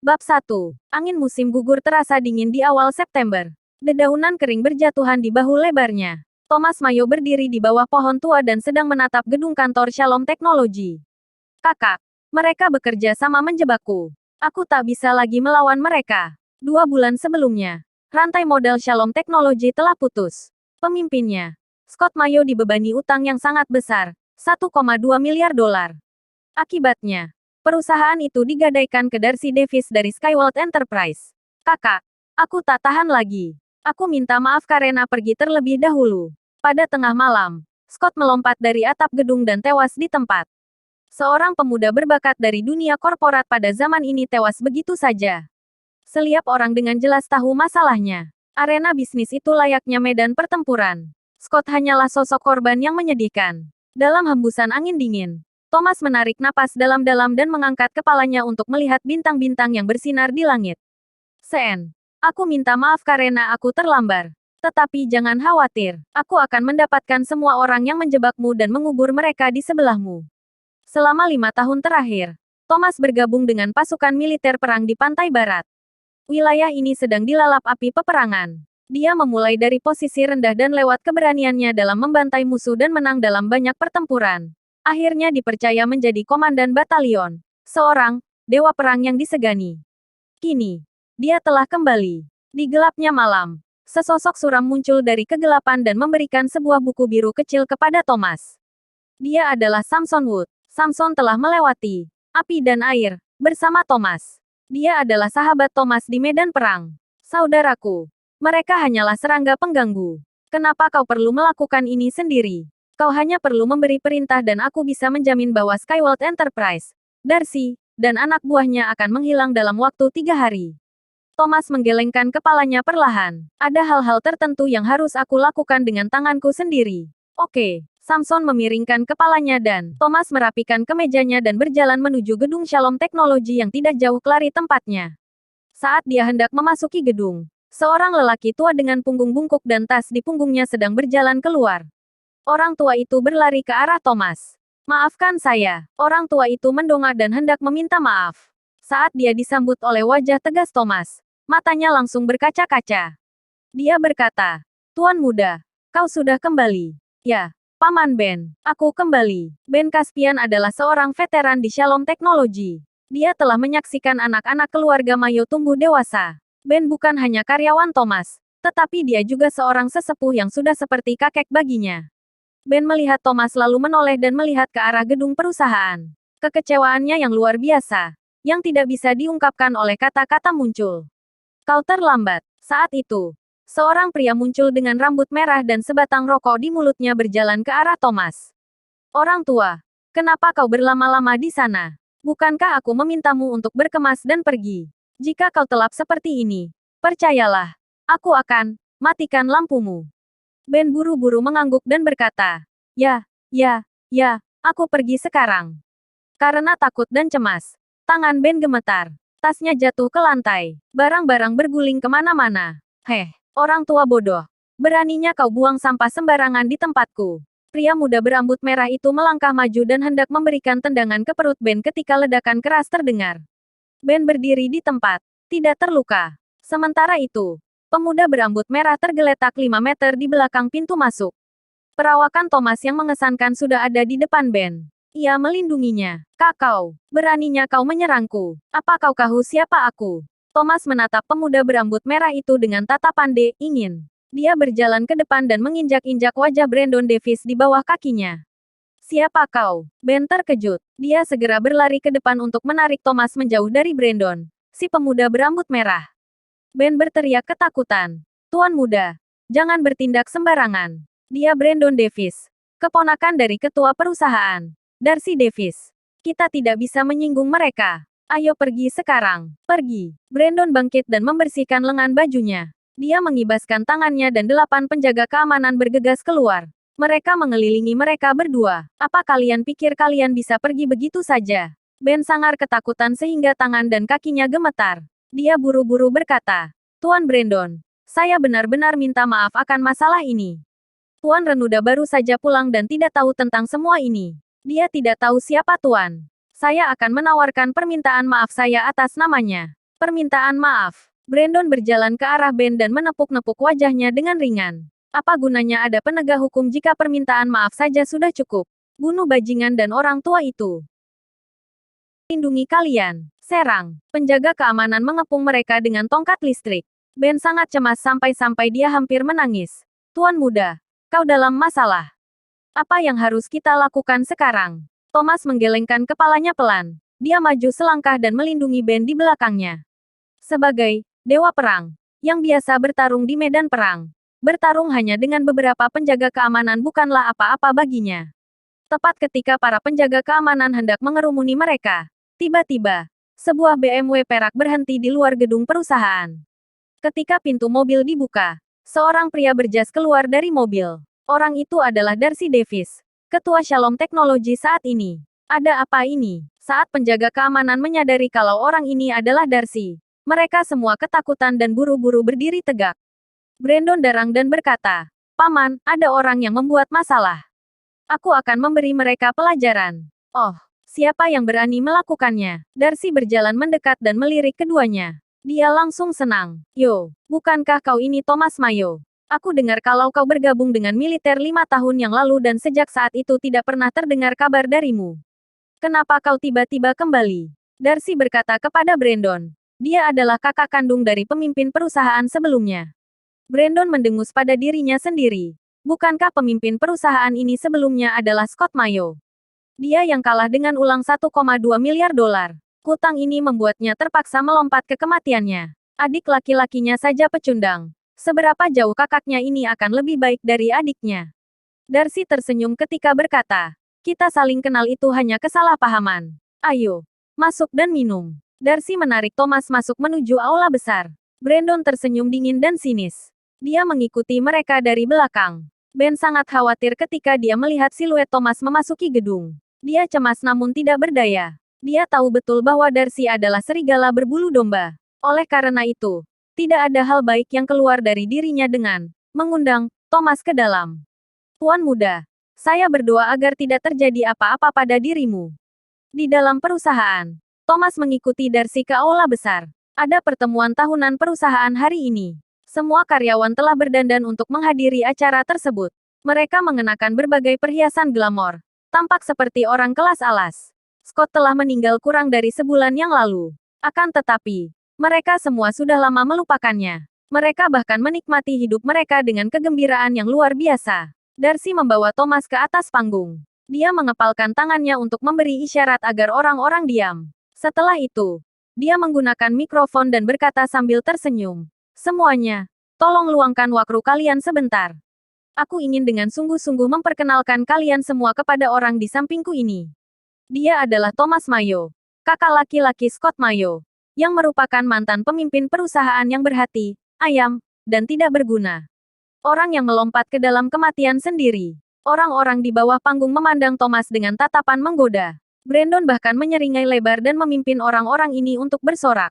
Bab 1. Angin musim gugur terasa dingin di awal September. Dedaunan kering berjatuhan di bahu lebarnya. Thomas Mayo berdiri di bawah pohon tua dan sedang menatap gedung kantor Shalom Teknologi. Kakak, mereka bekerja sama menjebakku. Aku tak bisa lagi melawan mereka. 2 bulan sebelumnya, rantai modal Shalom Teknologi telah putus. Pemimpinnya, Scott Mayo, dibebani utang yang sangat besar, 1,2 miliar dolar. Akibatnya, perusahaan itu digadaikan ke Darcy Davis dari Skyworld Enterprise. Kakak, aku tak tahan lagi. Aku minta maaf karena pergi terlebih dahulu. Pada tengah malam, Scott melompat dari atap gedung dan tewas di tempat. Seorang pemuda berbakat dari dunia korporat pada zaman ini tewas begitu saja. Setiap orang dengan jelas tahu masalahnya. Arena bisnis itu layaknya medan pertempuran. Scott hanyalah sosok korban yang menyedihkan. Dalam hembusan angin dingin, Thomas menarik napas dalam-dalam dan mengangkat kepalanya untuk melihat bintang-bintang yang bersinar di langit. Sen, aku minta maaf karena aku terlambat. Tetapi jangan khawatir, aku akan mendapatkan semua orang yang menjebakmu dan mengubur mereka di sebelahmu. Selama 5 tahun terakhir, Thomas bergabung dengan pasukan militer perang di pantai barat. Wilayah ini sedang dilalap api peperangan. Dia memulai dari posisi rendah dan lewat keberaniannya dalam membantai musuh dan menang dalam banyak pertempuran. Akhirnya dipercaya menjadi komandan batalion. Seorang dewa perang yang disegani. Kini, dia telah kembali. Di gelapnya malam, sesosok suram muncul dari kegelapan dan memberikan sebuah buku biru kecil kepada Thomas. Dia adalah Samson Wood. Samson telah melewati api dan air bersama Thomas. Dia adalah sahabat Thomas di medan perang. Saudaraku, mereka hanyalah serangga pengganggu. Kenapa kau perlu melakukan ini sendiri? Kau hanya perlu memberi perintah dan aku bisa menjamin bahwa Skyworld Enterprise, Darcy, dan anak buahnya akan menghilang dalam waktu 3 hari. Thomas menggelengkan kepalanya perlahan. Ada hal-hal tertentu yang harus aku lakukan dengan tanganku sendiri. Oke. Samson memiringkan kepalanya dan Thomas merapikan kemejanya dan berjalan menuju gedung Shalom Teknologi yang tidak jauh dari tempatnya. Saat dia hendak memasuki gedung, seorang lelaki tua dengan punggung bungkuk dan tas di punggungnya sedang berjalan keluar. Orang tua itu berlari ke arah Thomas. Maafkan saya. Orang tua itu mendongak dan hendak meminta maaf. Saat dia disambut oleh wajah tegas Thomas, matanya langsung berkaca-kaca. Dia berkata, "Tuan muda, kau sudah kembali." "Ya, Paman Ben, aku kembali." Ben Caspian adalah seorang veteran di Shalom Teknologi. Dia telah menyaksikan anak-anak keluarga Mayo tumbuh dewasa. Ben bukan hanya karyawan Thomas, tetapi dia juga seorang sesepuh yang sudah seperti kakek baginya. Ben melihat Thomas lalu menoleh dan melihat ke arah gedung perusahaan. Kekecewaannya yang luar biasa, yang tidak bisa diungkapkan oleh kata-kata muncul. "Kau terlambat." Saat itu, seorang pria muncul dengan rambut merah dan sebatang rokok di mulutnya berjalan ke arah Thomas. "Orang tua, kenapa kau berlama-lama di sana? Bukankah aku memintamu untuk berkemas dan pergi? Jika kau telap seperti ini, percayalah, aku akan matikan lampumu." Ben buru-buru mengangguk dan berkata, "Ya, aku pergi sekarang." Karena takut dan cemas, tangan Ben gemetar. Tasnya jatuh ke lantai. Barang-barang berguling kemana-mana. "Heh, orang tua bodoh. Beraninya kau buang sampah sembarangan di tempatku." Pria muda berambut merah itu melangkah maju dan hendak memberikan tendangan ke perut Ben ketika ledakan keras terdengar. Ben berdiri di tempat, tidak terluka. Sementara itu, pemuda berambut merah tergeletak 5 meter di belakang pintu masuk. Perawakan Thomas yang mengesankan sudah ada di depan Ben. Ia melindunginya. "Kau, beraninya kau menyerangku. Apa kau tahu siapa aku?" Thomas menatap pemuda berambut merah itu dengan tatapan ingin. Dia berjalan ke depan dan menginjak-injak wajah Brandon Davis di bawah kakinya. "Siapa kau?" Ben terkejut. Dia segera berlari ke depan untuk menarik Thomas menjauh dari Brandon, si pemuda berambut merah. Ben berteriak ketakutan. "Tuan muda, jangan bertindak sembarangan. Dia Brandon Davis, keponakan dari ketua perusahaan, Darcy Davis. Kita tidak bisa menyinggung mereka. Ayo pergi sekarang. Pergi." Brandon bangkit dan membersihkan lengan bajunya. Dia mengibaskan tangannya dan 8 penjaga keamanan bergegas keluar. Mereka mengelilingi mereka berdua. "Apa kalian pikir kalian bisa pergi begitu saja?" Ben sangar ketakutan sehingga tangan dan kakinya gemetar. Dia buru-buru berkata, "Tuan Brandon, saya benar-benar minta maaf akan masalah ini. Tuan Renuda baru saja pulang dan tidak tahu tentang semua ini. Dia tidak tahu siapa Tuan. Saya akan menawarkan permintaan maaf saya atas namanya." Permintaan maaf. Brandon berjalan ke arah Ben dan menepuk-nepuk wajahnya dengan ringan. Apa gunanya ada penegak hukum jika permintaan maaf saja sudah cukup? Bunuh bajingan dan orang tua itu. Lindungi kalian. Serang. Penjaga keamanan mengepung mereka dengan tongkat listrik. Ben sangat cemas sampai-sampai dia hampir menangis. Tuan muda, kau dalam masalah. Apa yang harus kita lakukan sekarang? Thomas menggelengkan kepalanya pelan. Dia maju selangkah dan melindungi Ben di belakangnya. Sebagai dewa perang yang biasa bertarung di medan perang, bertarung hanya dengan beberapa penjaga keamanan bukanlah apa-apa baginya. Tepat ketika para penjaga keamanan hendak mengerumuni mereka, tiba-tiba sebuah BMW perak berhenti di luar gedung perusahaan. Ketika pintu mobil dibuka, seorang pria berjas keluar dari mobil. Orang itu adalah Darcy Davis, ketua Shalom Teknologi saat ini. Ada apa ini? Saat penjaga keamanan menyadari kalau orang ini adalah Darcy, mereka semua ketakutan dan buru-buru berdiri tegak. Brandon derang dan berkata, "Paman, ada orang yang membuat masalah. Aku akan memberi mereka pelajaran." Oh, siapa yang berani melakukannya? Darcy berjalan mendekat dan melirik keduanya. Dia langsung senang. "Yo, bukankah kau ini Thomas Mayo? Aku dengar kalau kau bergabung dengan militer 5 tahun yang lalu dan sejak saat itu tidak pernah terdengar kabar darimu. Kenapa kau tiba-tiba kembali?" Darcy berkata kepada Brandon. Dia adalah kakak kandung dari pemimpin perusahaan sebelumnya. Brandon mendengus pada dirinya sendiri. Bukankah pemimpin perusahaan ini sebelumnya adalah Scott Mayo? Dia yang kalah dengan ulang 1,2 miliar dolar. Hutang ini membuatnya terpaksa melompat ke kematiannya. Adik laki-lakinya saja pecundang. Seberapa jauh kakaknya ini akan lebih baik dari adiknya? Darcy tersenyum ketika berkata, "Kita saling kenal itu hanya kesalahpahaman. Ayo, masuk dan minum." Darcy menarik Thomas masuk menuju aula besar. Brandon tersenyum dingin dan sinis. Dia mengikuti mereka dari belakang. Ben sangat khawatir ketika dia melihat siluet Thomas memasuki gedung. Dia cemas namun tidak berdaya. Dia tahu betul bahwa Darcy adalah serigala berbulu domba. Oleh karena itu, tidak ada hal baik yang keluar dari dirinya dengan mengundang Thomas ke dalam. "Tuan muda, saya berdoa agar tidak terjadi apa-apa pada dirimu." Di dalam perusahaan, Thomas mengikuti Darcy ke aula besar. Ada pertemuan tahunan perusahaan hari ini. Semua karyawan telah berdandan untuk menghadiri acara tersebut. Mereka mengenakan berbagai perhiasan glamor. Tampak seperti orang kelas alas. Scott telah meninggal kurang dari sebulan yang lalu. Akan tetapi, mereka semua sudah lama melupakannya. Mereka bahkan menikmati hidup mereka dengan kegembiraan yang luar biasa. Darcy membawa Thomas ke atas panggung. Dia mengepalkan tangannya untuk memberi isyarat agar orang-orang diam. Setelah itu, dia menggunakan mikrofon dan berkata sambil tersenyum, "Semuanya, tolong luangkan waktu kalian sebentar. Aku ingin dengan sungguh-sungguh memperkenalkan kalian semua kepada orang di sampingku ini. Dia adalah Thomas Mayo, kakak laki-laki Scott Mayo, yang merupakan mantan pemimpin perusahaan yang berhati, ayam, dan tidak berguna. Orang yang melompat ke dalam kematian sendiri." Orang-orang di bawah panggung memandang Thomas dengan tatapan menggoda. Brandon bahkan menyeringai lebar dan memimpin orang-orang ini untuk bersorak.